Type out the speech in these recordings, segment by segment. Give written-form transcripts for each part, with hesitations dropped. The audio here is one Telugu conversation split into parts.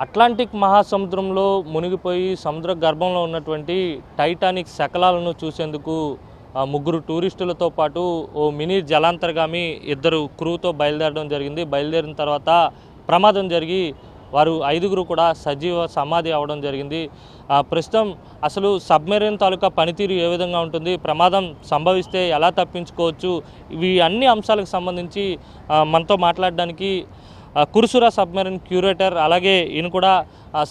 అట్లాంటిక్ మహాసముద్రంలో మునిగిపోయి సముద్ర గర్భంలో ఉన్నటువంటి టైటానిక్ శకలాలను చూసేందుకు ముగ్గురు టూరిస్టులతో పాటు ఓ మినీ జలాంతర్గామి ఇద్దరు క్రూతో బయలుదేరడం జరిగింది. బయలుదేరిన తర్వాత ప్రమాదం జరిగి వారు 5గురు కూడా సజీవ సమాధి అవ్వడం జరిగింది. ప్రస్తుతం అసలు సబ్మెరైన్ తాలూకా పనితీరు ఏ విధంగా ఉంటుంది, ప్రమాదం సంభవిస్తే ఎలా తప్పించుకోవచ్చు, ఇవి అన్ని అంశాలకు సంబంధించి మనతో మాట్లాడడానికి కుర్సురా సబ్మెరైన్ క్యూరేటర్, అలాగే ఈయన కూడా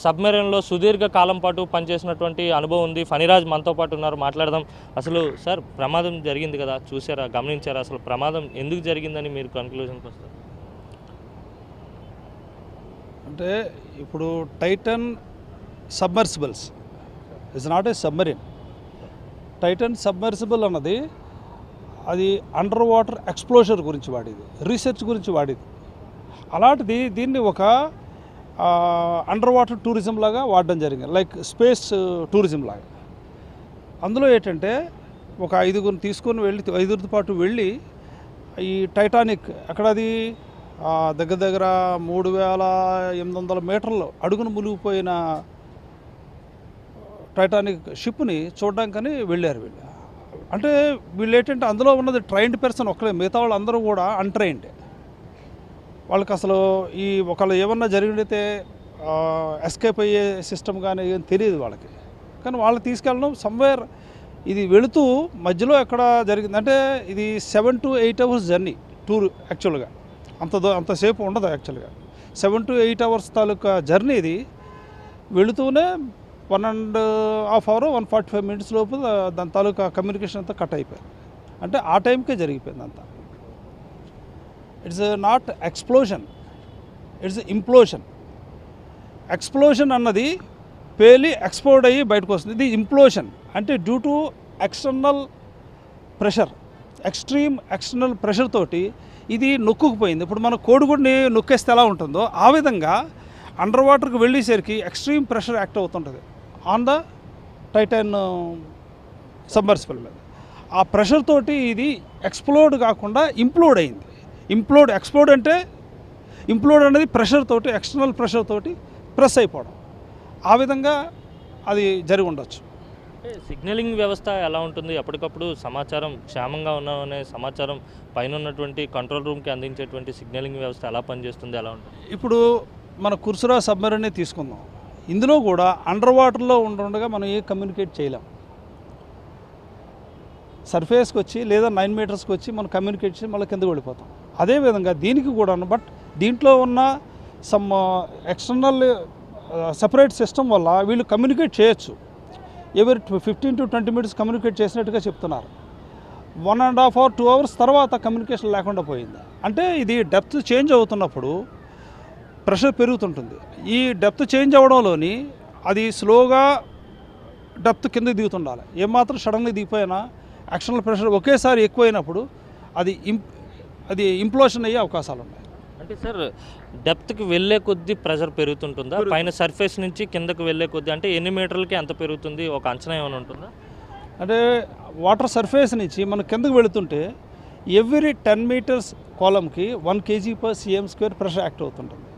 సబ్మెరైన్లో సుదీర్ఘ కాలం పాటు పనిచేసినటువంటి అనుభవం ఉంది, ఫణిరాజ్ మనతో పాటు ఉన్నారు. మాట్లాడదాం. అసలు సార్, ప్రమాదం జరిగింది కదా, చూసారా, గమనించారా? అసలు ప్రమాదం ఎందుకు జరిగిందని మీరు కన్క్లూజన్కి వస్తారు? అంటే ఇప్పుడు Titan submersibles is not a submarine. Titan submersible అన్నది అది అండర్ వాటర్ ఎక్స్ప్లోజర్ గురించి వాడేది, రీసెర్చ్ గురించి వాడేది. అలాంటిది దీన్ని ఒక అండర్ వాటర్ టూరిజం లాగా వాడడం జరిగింది, లైక్ స్పేస్ టూరిజం లాగా. అందులో ఏంటంటే ఒక 5గురిని తీసుకొని వెళ్ళి 5గురితో పాటు వెళ్ళి ఈ టైటానిక్ అక్కడ అది దగ్గర దగ్గర 3800 మీటర్లు అడుగును మునిగిపోయిన టైటానిక్ షిప్ని చూడడానికని వెళ్ళారు వీళ్ళు. అంటే వీళ్ళు ఏంటంటే అందులో ఉన్నది ట్రైన్డ్ పర్సన్ ఒక్కరే, మిగతా వాళ్ళు అందరూ కూడా అన్ట్రైన్డ్. వాళ్ళకి అసలు ఈ ఒకళ్ళు ఏమన్నా జరిగితే ఎస్కేప్ అయ్యే సిస్టమ్ కానీ ఏం తెలియదు వాళ్ళకి. కానీ వాళ్ళు తీసుకెళ్ళడం సమ్వేర్, ఇది వెళుతూ మధ్యలో ఎక్కడ జరిగింది అంటే ఇది 7 to 8 hours జర్నీ టూర్. యాక్చువల్గా అంతసేపు ఉండదు. యాక్చువల్గా 7 to 8 hours తాలూకా జర్నీ. ఇది వెళుతూనే 1.5 hour 145 minutes లోపు దాని తాలూకా కమ్యూనికేషన్ అంతా కట్ అయిపోయింది. అంటే ఆ టైంకే జరిగిపోయింది అంతా. It's not explosion, it's implosion. Explosion అన్నది పేలి ఎక్స్ప్లోడ్ అయ్యి బయటకు వస్తుంది. ఇది ఇంప్లోషన్ అంటే due to external pressure, extreme external pressure తోటి ఇది నొక్కుకుపోయింది. ఇప్పుడు మన కోడిగుడిని నొక్కేస్తే ఎలా ఉంటుందో ఆ విధంగా అండర్ వాటర్కి వెళ్ళేసరికి ఎక్స్ట్రీమ్ ప్రెషర్ యాక్ట్ అవుతుంటుంది ఆన్ ద టైటాన్ సబ్మర్సిబుల్ మీద. ఆ ప్రెషర్ తోటి ఇది ఎక్స్ప్లోడ్ కాకుండా ఇంప్లోడ్ అయింది. ఎక్స్ప్లోడ్ అంటే ఇంప్లోడ్ అనేది ప్రెషర్ తోటి, ఎక్స్టర్నల్ ప్రెషర్ తోటి ప్రెస్ అయిపోవడం. ఆ విధంగా అది జరిగి ఉండొచ్చు. సిగ్నలింగ్ వ్యవస్థ ఎలా ఉంటుంది? అప్పటికప్పుడు సమాచారం క్షేమంగా ఉన్నామనే సమాచారం పైన ఉన్నటువంటి కంట్రోల్ రూమ్కి అందించేటువంటి సిగ్నలింగ్ వ్యవస్థ ఎలా పనిచేస్తుంది, ఎలా ఉంటుంది? ఇప్పుడు మన కుర్సురా సబ్మెరైన్ తీసుకుందాం. ఇందులో కూడా అండర్ వాటర్లో ఉండగా మనం ఏ కమ్యూనికేట్ చేయలేం. సర్ఫేస్కి వచ్చి లేదా 9 మీటర్స్కి వచ్చి మనం కమ్యూనికేట్ చేసి మళ్ళీ కిందకి వెళ్ళిపోతాం. అదేవిధంగా దీనికి కూడా, బట్ దీంట్లో ఉన్న సమ్ ఎక్స్టర్నల్ సెపరేట్ సిస్టమ్ వల్ల వీళ్ళు కమ్యూనికేట్ చేయొచ్చు. ఎవరి 15 to 20 minutes కమ్యూనికేట్ చేసినట్టుగా చెప్తున్నారు. 1.5 hour 2 hours తర్వాత కమ్యూనికేషన్ లేకుండా పోయింది. అంటే ఇది డెప్త్ చేంజ్ అవుతున్నప్పుడు ప్రెషర్ పెరుగుతుంటుంది. ఈ డెప్త్ చేంజ్ అవ్వడంలోని అది స్లోగా డెప్త్ కిందకి దిగుతుండాలి. ఏమాత్రం సడన్గా దిగిపోయినా ఎక్స్టర్నల్ ప్రెషర్ ఒకేసారి ఎక్కువైనప్పుడు అది ఇంప్లోషన్ అయ్యే అవకాశాలు ఉన్నాయి. అంటే సార్, డెప్త్కి వెళ్ళే కొద్దీ ప్రెషర్ పెరుగుతుంటుందా? పైన సర్ఫేస్ నుంచి కిందకు వెళ్ళే కొద్దీ అంటే ఎన్ని మీటర్లకి ఎంత పెరుగుతుంది, ఒక అంచనా ఏమైనా ఉంటుందా? అంటే వాటర్ సర్ఫేస్ నుంచి మనం కిందకు వెళుతుంటే ఎవ్రీ 10 meters కాలంకి 1 kg/cm² ప్రెషర్ యాక్ట్ అవుతుంటుంది.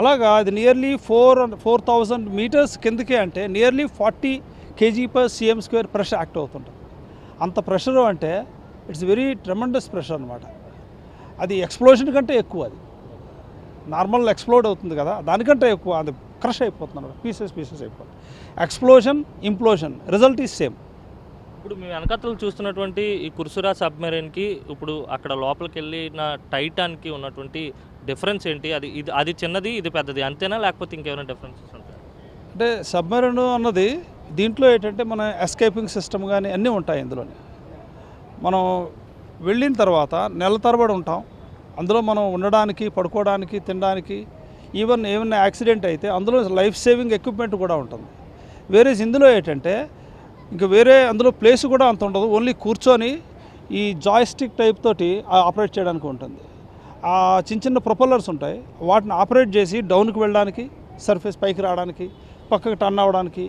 అలాగా అది నియర్లీ 4,000 meters కిందకే అంటే నియర్లీ 40 kg/cm² ప్రెషర్ యాక్ట్ అవుతుంటుంది. అంత ప్రెషర్ అంటే ఇట్స్ వెరీ ట్రెమెండస్ ప్రెషర్ అనమాట. అది ఎక్స్ప్లోజన్ కంటే ఎక్కువ. అది నార్మల్ ఎక్స్ప్లోడ్ అవుతుంది కదా, దానికంటే ఎక్కువ అది క్రష్ అయిపోతుంది అనమాట, పీసెస్ అయిపోతుంది. Explosion, implosion, result is same. ఇప్పుడు మీ వెనకతలు చూస్తున్నటువంటి ఈ కుర్సురా సబ్మెరైన్కి ఇప్పుడు అక్కడ లోపలికి వెళ్ళిన టైటాన్కి ఉన్నటువంటి డిఫరెన్స్ ఏంటి? అది చిన్నది, ఇది పెద్దది, అంతేనా, లేకపోతే ఇంకేమైనా డిఫరెన్సెస్ ఉంటాయి? అంటే సబ్మెరైన్ అన్నది దీంట్లో ఏంటంటే మన ఎస్కేపింగ్ సిస్టమ్ కానీ అన్నీ ఉంటాయి ఇందులోనే. మనం వెళ్ళిన తర్వాత నెల తరబడి ఉంటాం అందులో. మనం ఉండడానికి, పడుకోవడానికి, తినడానికి, ఈవెన్ ఏమైనా యాక్సిడెంట్ అయితే అందులో లైఫ్ సేవింగ్ ఎక్విప్మెంట్ కూడా ఉంటుంది. వేరే ఇందులో ఏంటంటే ఇంకా వేరే అందులో ప్లేస్ కూడా అంత ఉండదు. ఓన్లీ కూర్చొని ఈ జాయ్స్టిక్ టైప్ తోటి ఆపరేట్ చేయడానికి ఉంటుంది. ఆ చిన్న ప్రొపెల్లర్స్ ఉంటాయి, వాటిని ఆపరేట్ చేసి డౌన్కి వెళ్ళడానికి, సర్ఫేస్ పైకి రావడానికి, పక్కకి టర్న్ అవ్వడానికి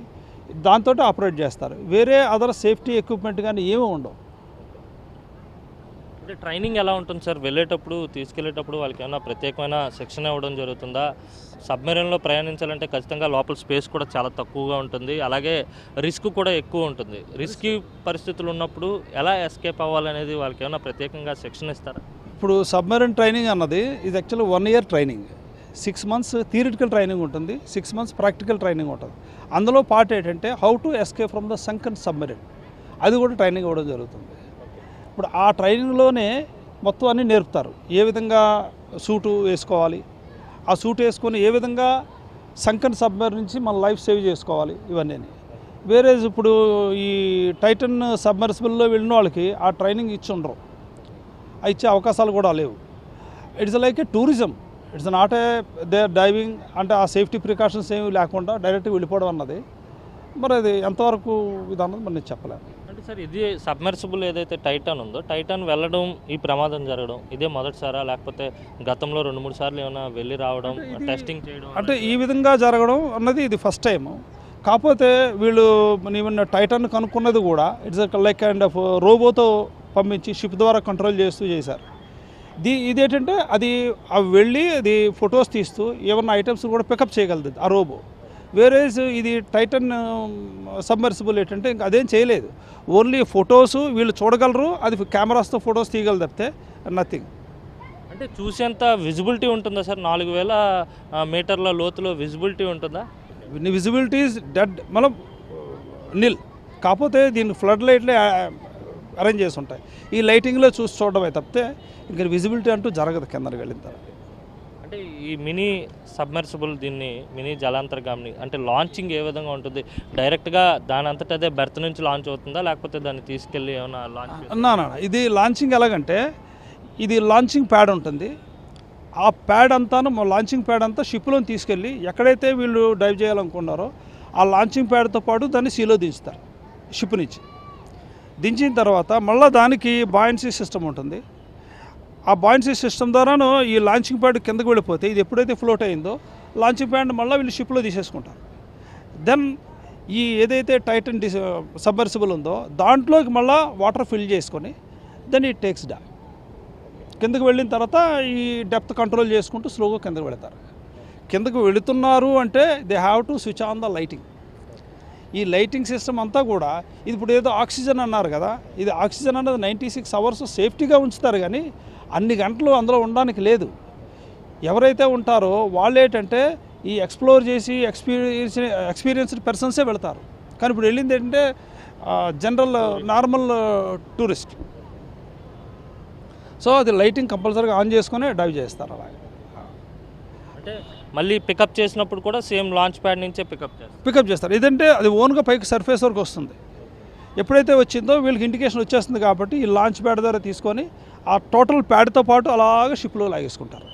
దాంతో ఆపరేట్ చేస్తారు. వేరే అదర్ సేఫ్టీ ఎక్విప్మెంట్ కానీ ఏమీ ఉండవు. అంటే ట్రైనింగ్ ఎలా ఉంటుంది సార్? వెళ్ళేటప్పుడు తీసుకెళ్ళేటప్పుడు వాళ్ళకి ఏమైనా ప్రత్యేకమైన శిక్షణ ఇవ్వడం జరుగుతుందా? సబ్మెరీన్లో ప్రయాణించాలంటే ఖచ్చితంగా లోపల స్పేస్ కూడా చాలా తక్కువగా ఉంటుంది, అలాగే రిస్క్ కూడా ఎక్కువ ఉంటుంది. రిస్కీ పరిస్థితులు ఉన్నప్పుడు ఎలా ఎస్కేప్ అవ్వాలనేది వాళ్ళకి ఏమైనా ప్రత్యేకంగా శిక్షణ ఇస్తారా? ఇప్పుడు సబ్మెరీన్ ట్రైనింగ్ అన్నది ఇది actually 1 year training. 6 months theoretical training ఉంటుంది, 6 months ప్రాక్టికల్ ట్రైనింగ్ ఉంటుంది. అందులో పార్ట్ ఏంటంటే how to escape from the సంకన్ submarine, అది కూడా ట్రైనింగ్ ఇవ్వడం జరుగుతుంది. ఇప్పుడు ఆ ట్రైనింగ్లోనే మొత్తం అన్నీ నేర్పుతారు. ఏ విధంగా సూటు వేసుకోవాలి, ఆ సూట్ వేసుకొని ఏ విధంగా సంకన్ సబ్మెరీన్ నుంచి మన లైఫ్ సేవ్ చేసుకోవాలి, ఇవన్నీ. వేరే ఇప్పుడు ఈ టైటన్ సబ్మర్సిబుల్లో వెళ్ళిన వాళ్ళకి ఆ ట్రైనింగ్ ఇచ్చి ఉండరు, ఇచ్చే అవకాశాలు కూడా లేవు. It's like A tourism, it's not a they diving అంటే ఆ సేఫ్టీ ప్రికాషన్స్ ఏమి లేకుండా డైరెక్ట్గా వెళ్ళిపోవడం అన్నది మరి అది ఎంతవరకు ఇది అన్నది మరి నేను చెప్పలేను. అంటే సార్ ఇది సబ్మెర్సిబుల్ ఏదైతే టైటాన్ ఉందో, టైటాన్ వెళ్ళడం ఈ ప్రమాదం జరగడం ఇదే మొదటిసారా, లేకపోతే గతంలో 2-3 సార్లు ఏమైనా వెళ్ళి రావడం టెస్టింగ్ చేయడం? అంటే ఈ విధంగా జరగడం అన్నది ఇది ఫస్ట్ టైము. కాకపోతే వీళ్ళు నీవన్న టైటాన్ కనుక్కున్నది కూడా ఇట్స్ లైక్ కైండ్ ఆఫ్ రోబోతో పంపించి షిప్ ద్వారా కంట్రోల్ చేస్తూ చేశారు. ఇదేంటంటే అది వెళ్ళి అది ఫొటోస్ తీస్తూ ఏమన్నా ఐటమ్స్ కూడా పికప్ చేయగలదు ఆ రోబో. వేరేజ్ ఇది టైటన్ సబ్మర్సిబుల్ ఏంటంటే ఇంకా అదేం చేయలేదు, ఓన్లీ ఫొటోస్ వీళ్ళు చూడగలరు, అది కెమెరాస్తో ఫొటోస్ తీయగలరు తప్పితే నథింగ్. అంటే చూసేంత విజిబిలిటీ ఉంటుందా సార్? 4000 మీటర్ల లోతులో విజిబిలిటీ ఉంటుందా? విజిబిలిటీ ఈజ్ డెడ్, మనం నిల్. కాకపోతే దీనికి ఫ్లడ్ లైట్లే అరేంజ్ చేసి ఉంటాయి, ఈ లైటింగ్లో చూసి చూడడమే తప్పితే ఇంకా విజిబిలిటీ అంటూ జరగదు కిందకి వెళ్ళిన తర్వాత. అంటే ఈ మినీ సబ్మెర్సిబుల్, దీన్ని మినీ జలాంతర్గామిని అంటే లాంచింగ్ ఏ విధంగా ఉంటుంది? డైరెక్ట్గా దాని అంతటా అదే బెర్త్ నుంచి లాంచ్ అవుతుందా, లేకపోతే దాన్ని తీసుకెళ్ళి ఏమైనా లాంచ్? ఇది లాంచింగ్ ఎలాగంటే ఇది లాంచింగ్ ప్యాడ్ ఉంటుంది, ఆ ప్యాడ్ అంతాను లాంచింగ్ ప్యాడ్ అంతా షిప్లో తీసుకెళ్ళి ఎక్కడైతే వీళ్ళు డైవ్ చేయాలనుకున్నారో ఆ లాంచింగ్ ప్యాడ్తో పాటు దాన్ని సీలో దించుతారు. షిప్ నుంచి దించిన తర్వాత మళ్ళీ దానికి బాయన్సీ సిస్టమ్ ఉంటుంది, ఆ బాయన్సీ సిస్టమ్ ద్వారాను ఈ లాంచింగ్ ప్యాడ్ కిందకు వెళ్ళిపోతే ఇది ఎప్పుడైతే ఫ్లోట్ అయిందో లాంచింగ్ ప్యాడ్ మళ్ళీ వీళ్ళు షిప్లో తీసేసుకుంటారు. దెన్ ఈ ఏదైతే టైటన్ సబ్మర్సిబుల్ ఉందో దాంట్లోకి మళ్ళీ వాటర్ ఫిల్ చేసుకొని దెన్ ఇట్ టేక్స్ డౌన్. కిందకు వెళ్ళిన తర్వాత ఈ డెప్త్ కంట్రోల్ చేసుకుంటూ స్లోగా కిందకు వెళతారు. కిందకు వెళుతున్నారు అంటే they have to switch on the lighting. ఈ లైటింగ్ సిస్టమ్ అంతా కూడా ఇది ఇప్పుడు ఏదో ఆక్సిజన్ అన్నారు కదా, ఇది ఆక్సిజన్ అన్నది 96 hours సేఫ్టీగా ఉంచుతారు, కానీ అన్ని గంటలు అందులో ఉండడానికి ఎవరైతే ఉంటారో వాళ్ళు ఏంటంటే ఈ ఎక్స్ప్లోర్ చేసి ఎక్స్పీరియన్స్డ్ పర్సన్సే వెళ్తారు. కానీ ఇప్పుడు వెళ్ళింది ఏంటంటే జనరల్ నార్మల్ టూరిస్ట్. సో అది లైటింగ్ కంపల్సరీగా ఆన్ చేసుకుని డైవ్ చేస్తారు. అలాగే అంటే మళ్ళీ పికప్ చేసినప్పుడు కూడా సేమ్ లాంచ్ ప్యాడ్ నుంచే పికప్ చేస్తారు. ఇదంటే అది ఓన్గా పైకి సర్ఫేస్ వరకు వస్తుంది, ఎప్పుడైతే వచ్చిందో వీళ్ళకి ఇండికేషన్ వచ్చేస్తుంది కాబట్టి ఈ లాంచ్ ప్యాడ్ ద్వారా తీసుకొని ఆ టోటల్ ప్యాడ్తో పాటు అలాగే షిప్లో లాగేసుకుంటారు.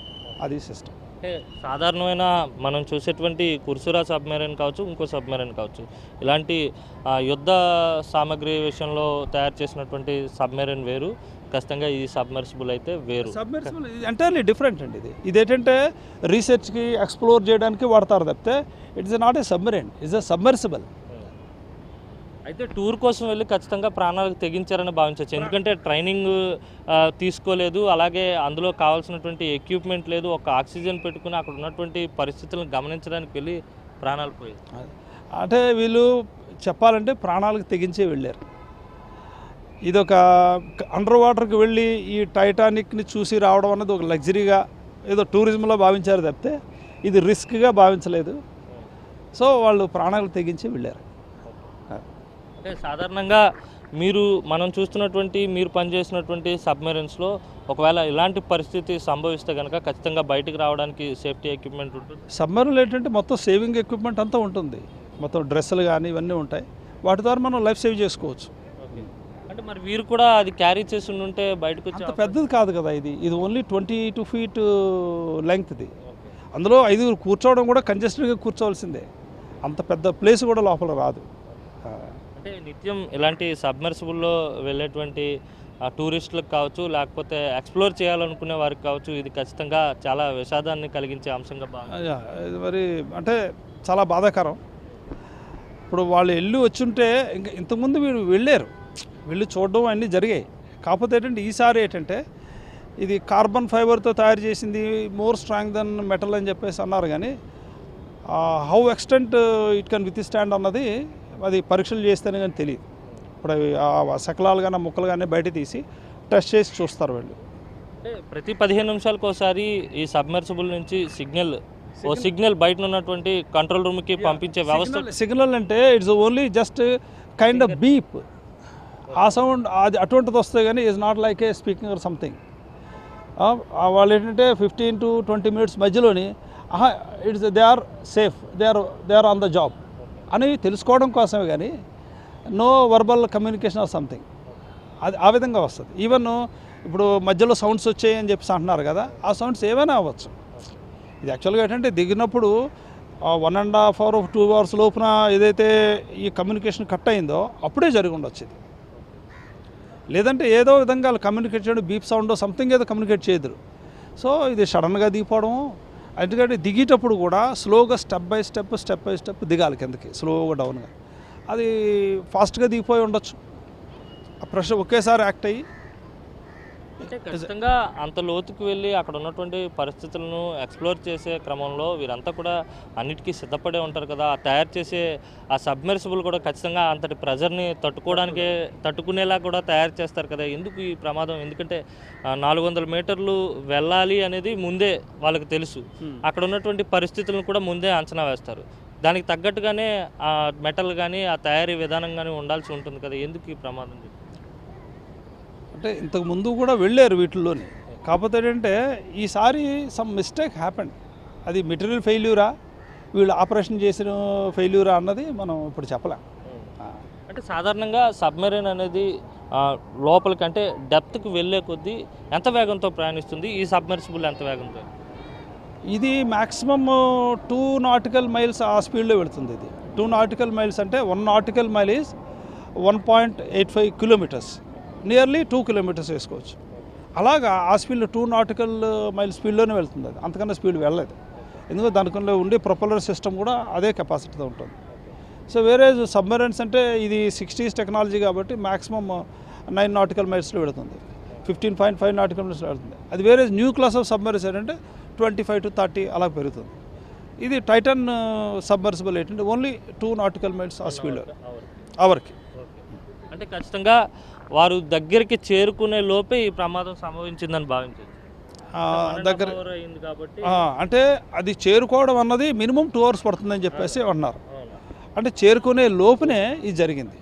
అది సిస్టమ్. అంటే సాధారణమైన మనం చూసేటువంటి కుర్సురా సబ్మెరైన్ కావచ్చు, ఇంకో సబ్మెరైన్ కావచ్చు, ఇలాంటి యుద్ధ సామాగ్రి విషయంలో తయారు చేసినటువంటి సబ్మెరైన్ వేరు, ఖచ్చితంగా ఈ సబ్మర్సిబుల్ అయితే వేరు. సబ్మర్సిబుల్ ఎంటైర్లీ డిఫరెంట్ అండి. ఇదేంటంటే రీసెర్చ్కి ఎక్స్ప్లోర్ చేయడానికి వాడతారు తప్పితే it's not a submarine, it's a submersible. అయితే టూర్ కోసం వెళ్ళి ఖచ్చితంగా ప్రాణాలకు తెగించారని భావించవచ్చు, ఎందుకంటే ట్రైనింగ్ తీసుకోలేదు, అలాగే అందులో కావాల్సినటువంటి ఎక్విప్మెంట్ లేదు, ఒక ఆక్సిజన్ పెట్టుకుని అక్కడ ఉన్నటువంటి పరిస్థితులను గమనించడానికి వెళ్ళి ప్రాణాలు పోయాయి. అంటే వీళ్ళు చెప్పాలంటే ప్రాణాలకు తెగించే వెళ్ళారు. ఇదొక అండర్ వాటర్కి వెళ్ళి ఈ టైటానిక్ని చూసి రావడం అన్నది ఒక లగ్జరీగా ఏదో టూరిజంలో భావించారు తప్పితే ఇది రిస్క్గా భావించలేదు. సో వాళ్ళు ప్రాణాలు తెగించి వెళ్ళారు. అంటే సాధారణంగా మనం చూస్తున్నటువంటి మీరు పనిచేసినటువంటి సబ్మెరైన్స్లో ఒకవేళ ఇలాంటి పరిస్థితి సంభవిస్తే కనుక ఖచ్చితంగా బయటకు రావడానికి సేఫ్టీ ఎక్విప్మెంట్ ఉంటుంది. సబ్మెరైన్లో ఏంటంటే మొత్తం సేవింగ్ ఎక్విప్మెంట్ అంతా ఉంటుంది, మొత్తం డ్రెస్సులు కానీ ఇవన్నీ ఉంటాయి, వాటి ద్వారా మనం లైఫ్ సేవ్ చేసుకోవచ్చు. అంటే మరి వీరు కూడా అది క్యారీ చేసి ఉంటే బయటకు అంత పెద్దది కాదు కదా, ఇది ఓన్లీ 22 feet లెంగ్త్ది. అందులో 5 కూర్చోవడం కూడా కంజెస్టెడ్గా కూర్చోవలసిందే, అంత పెద్ద ప్లేస్ కూడా లోపల రాదు. అంటే నిత్యం ఇలాంటి సబ్మర్సిబుల్లో వెళ్ళేటువంటి టూరిస్టులకు కావచ్చు, లేకపోతే ఎక్స్ప్లోర్ చేయాలనుకునే వారికి కావచ్చు, ఇది ఖచ్చితంగా చాలా విషాదాన్ని కలిగించే అంశంగా ఇది మరి అంటే చాలా బాధాకరం. ఇప్పుడు వాళ్ళు వెళ్ళి వచ్చుంటే ఇంకా ఇంతకుముందు వీళ్ళు వెళ్ళి చూడడం అన్నీ జరిగాయి, కాకపోతే ఏంటంటే ఈసారి ఏంటంటే ఇది కార్బన్ ఫైబర్తో తయారు చేసింది, మోర్ స్ట్రాంగ్ దెన్ మెటల్ అని చెప్పేసి అన్నారు. కానీ how extent it can with stand అన్నది అది పరీక్షలు చేస్తేనే కానీ తెలియదు. ఇప్పుడు అవి ఆ శకలాలు కానీ ముక్కలు కానీ బయట తీసి టెస్ట్ చేసి చూస్తారు వాళ్ళు. అంటే ప్రతి 15 నిమిషాలకు ఒకసారి ఈ సబ్మెర్సిబుల్ నుంచి సిగ్నల్ బయట ఉన్నటువంటి కంట్రోల్ రూమ్కి పంపించే వ్యవస్థ. సిగ్నల్ అంటే it's only just kind of beep. ఆ సౌండ్ అది అటువంటిది వస్తే కానీ is not like a speaking or something. వాళ్ళు ఏంటంటే 15 to 20 minutes మధ్యలోని it's they are safe, they are on the job అని తెలుసుకోవడం కోసమే. కానీ no verbal communication or something అది ఆ విధంగా వస్తుంది. ఈవెన్ ఇప్పుడు మధ్యలో సౌండ్స్ వచ్చాయి అని చెప్పేసి అంటున్నారు కదా, ఆ సౌండ్స్ ఏమైనా అవ్వచ్చు. ఇది యాక్చువల్గా ఏంటంటే దిగినప్పుడు 1.5 hour 2 hours లోపున ఏదైతే ఈ కమ్యూనికేషన్ కట్ అయిందో అప్పుడే జరిగి ఉండొచ్చు ఇది. లేదంటే ఏదో విధంగా వాళ్ళు కమ్యూనికేట్ చేయడం, బీప్ సౌండ్ సంథింగ్ ఏదో కమ్యూనికేట్ చేయదురు. సో ఇది సడన్గా దిగిపోవడం. ఎందుకంటే దిగేటప్పుడు కూడా స్లోగా స్టెప్ బై స్టెప్ దిగాలి కిందకి, స్లోగా డౌన్గా. అది ఫాస్ట్గా దిగిపోయి ఉండొచ్చు. ఆ ప్రెషర్ ఒకేసారి యాక్ట్ అయ్యి. అంటే ఖచ్చితంగా అంత లోతుకు వెళ్ళి అక్కడ ఉన్నటువంటి పరిస్థితులను ఎక్స్ప్లోర్ చేసే క్రమంలో వీరంతా కూడా అన్నిటికీ సిద్ధపడే ఉంటారు కదా. ఆ తయారు చేసే ఆ సబ్మెర్సిబుల్ కూడా ఖచ్చితంగా అంతటి ప్రెజర్ని తట్టుకునేలా కూడా తయారు చేస్తారు కదా. ఎందుకు ఈ ప్రమాదం? ఎందుకంటే 400 మీటర్లు వెళ్ళాలి అనేది ముందే వాళ్ళకి తెలుసు. అక్కడ ఉన్నటువంటి పరిస్థితులను కూడా ముందే అంచనా వేస్తారు. దానికి తగ్గట్టుగానే ఆ మెటల్ కానీ ఆ తయారీ విధానం కానీ ఉండాల్సి ఉంటుంది కదా. ఎందుకు ఈ ప్రమాదం? అంటే ఇంతకు ముందు కూడా వెళ్ళారు వీటిల్లోని. కాకపోతే ఏంటంటే ఈసారి సమ్ మిస్టేక్ హ్యాపెండ్. అది మెటీరియల్ ఫెయిల్యూరా, వీళ్ళు ఆపరేషన్ చేసిన ఫెయిల్యూరా అన్నది మనం ఇప్పుడు చెప్పలేం. అంటే సాధారణంగా సబ్మెరైన్ అనేది లోపలికి అంటే డెప్త్కి వెళ్ళే కొద్దీ ఎంత వేగంతో ప్రయాణిస్తుంది? ఈ సబ్మెర్సిబుల్ ఎంత వేగంతో? ఇది మ్యాక్సిమమ్ 2 nautical miles ఆ స్పీడ్లో వెళుతుంది. ఇది 2 nautical miles అంటే 1 nautical mile is 1.85 kilometers, nearly 2 kilometers వేసుకోవచ్చు. అలాగా ఆ స్పీడ్లో 2 nautical mile స్పీడ్లోనే వెళ్తుంది. అది అంతకన్నా స్పీడ్ వెళ్ళలేదు. ఎందుకంటే దానికన్నా ఉండే ప్రొపల్లర్ సిస్టమ్ కూడా అదే కెపాసిటీతో ఉంటుంది. సో వేరే సబ్మెరైన్స్ అంటే ఇది 60s టెక్నాలజీ కాబట్టి మ్యాక్సిమమ్ 9 nautical milesలో వెళుతుంది, 15.5 nautical milesలో వెళుతుంది. అది వేరే న్యూ క్లాస్ ఆఫ్ సబ్మెరైన్స్ ఏంటంటే 25 to 30 అలా పెరుగుతుంది. ఇది టైటన్ సబ్మెర్సిబుల్ ఏంటంటే ఓన్లీ 2 nautical miles ఆ స్పీడ్లో అవర్కి. అంటే ఖచ్చితంగా వారు దగ్గరికి చేరుకునే లోపే ఈ ప్రమాదం సంభవించిందని భావించారు. దగ్గర అంటే అది చేరుకోవడం అన్నది మినిమం 2 hours పడుతుందని చెప్పేసి అన్నారు. అంటే చేరుకునే లోపునే ఇది జరిగింది.